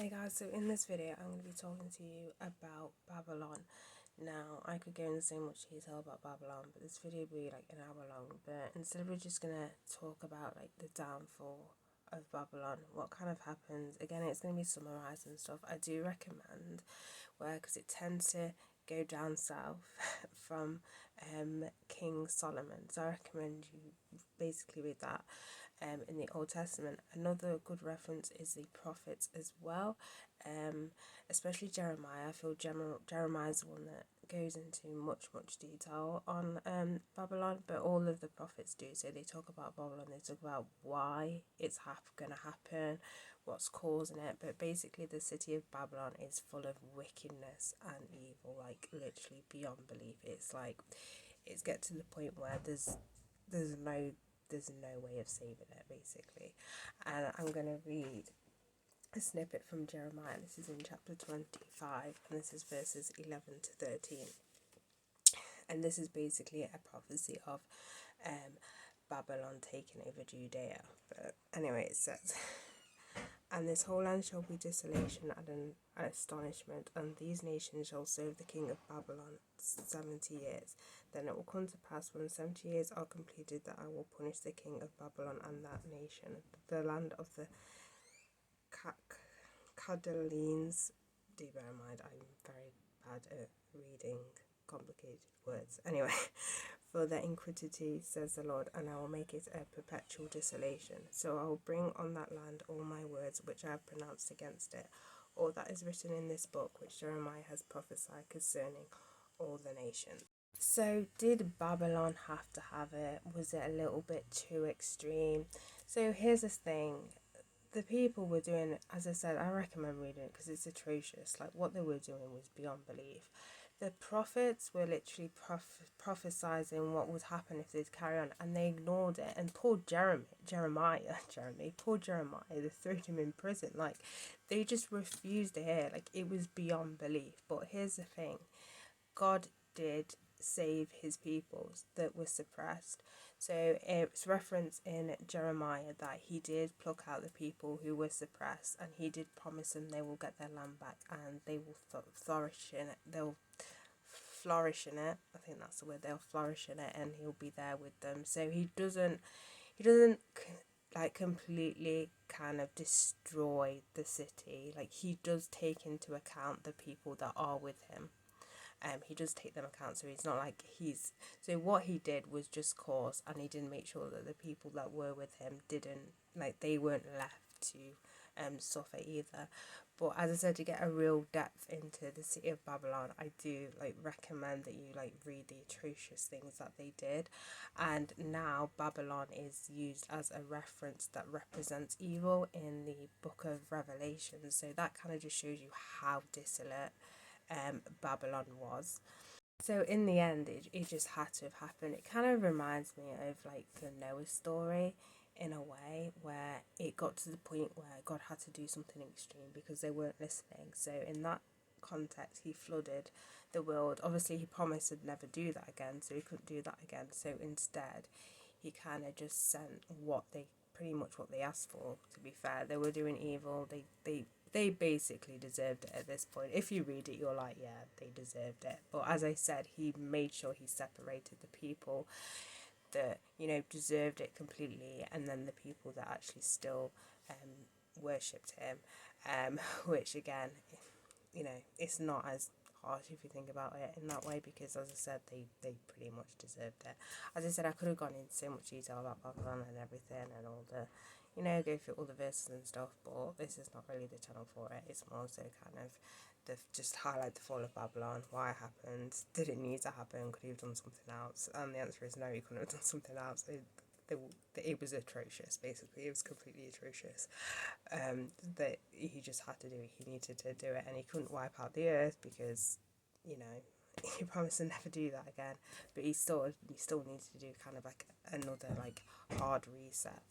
Hey guys, so in this video I'm going to be talking to you about Babylon. Now, I could go into so much detail about Babylon, but this video will be like an hour long. But instead we're just going to talk about like the downfall of Babylon, what kind of happens. Again, it's going to be summarized and stuff. I do recommend because it tends to go down south from King Solomon. So I recommend you basically read that in the Old Testament. Another good reference is the prophets as well, especially Jeremiah. I feel Jeremiah is the one that goes into much detail on Babylon, but all of the prophets do. So they talk about Babylon, they talk about why it's going to happen, what's causing it. But basically the city of Babylon is full of wickedness and evil, like literally beyond belief. It's like it's get to the point where there's no way of saving it, basically. And I'm going to read a snippet from Jeremiah. This is in chapter 25, and this is verses 11 to 13. And this is basically a prophecy of Babylon taking over Judea. But anyway, it says, "And this whole land shall be desolation and an astonishment, and these nations shall serve the king of Babylon 70 years. Then it will come to pass when 70 years are completed that I will punish the king of Babylon and that nation, the land of the Chaldeans." Do bear in mind, I'm very bad at reading complicated words. Anyway, "for their iniquity, says the Lord, and I will make it a perpetual desolation. So I will bring on that land all my words which I have pronounced against it, all that is written in this book which Jeremiah has prophesied concerning all the nations." So did Babylon have to have it? Was it a little bit too extreme? So here's the thing. The people were doing, as I said, I recommend reading it because it's atrocious. Like, what they were doing was beyond belief. The prophets were literally prophesizing what would happen if they'd carry on, and they ignored it. And poor Jeremiah, they threw him in prison. Like, they just refused to hear. Like, it was beyond belief. But here's the thing. God did save his people that were suppressed. So it's referenced in Jeremiah that he did pluck out the people who were suppressed, and he did promise them they will get their land back and they will flourish in it. They'll flourish in it. I think that's the word. They'll flourish in it, and he'll be there with them. So he doesn't like completely kind of destroy the city. Like, he does take into account the people that are with him. He does take them account, so it's not like so what he did was just cause, and he didn't make sure that the people that were with him they weren't left to suffer either. But as I said, to get a real depth into the city of Babylon, I do recommend that you read the atrocious things that they did. And now Babylon is used as a reference that represents evil in the book of Revelation. So that kind of just shows you how desolate Babylon was. So in the end, it just had to have happened. It kind of reminds me of the Noah story in a way, where it got to the point where God had to do something extreme because they weren't listening. So in that context, he flooded the world. Obviously, he promised he'd never do that again, so he couldn't do that again. So instead, he kind of just sent pretty much what they asked for. To be fair, they were doing evil. They basically deserved it at this point. If you read it, you're like, yeah, they deserved it. But as I said, he made sure he separated the people that deserved it completely, and then the people that actually still worshipped him, which again, it's not as harsh if you think about it in that way, because as I said, they pretty much deserved it. As I said, I could have gone into so much detail about Babylon and everything and all the go through all the verses and stuff, but this is not really the channel for it. It's more so kind of just highlight the fall of Babylon, why it happened, did it need to happen, could he have done something else? And the answer is no, he couldn't have done something else. It was atrocious, basically. It was completely atrocious. That he just had to do it. He needed to do it, and he couldn't wipe out the earth because, he promised to never do that again. But he still needs to do kind of another hard reset.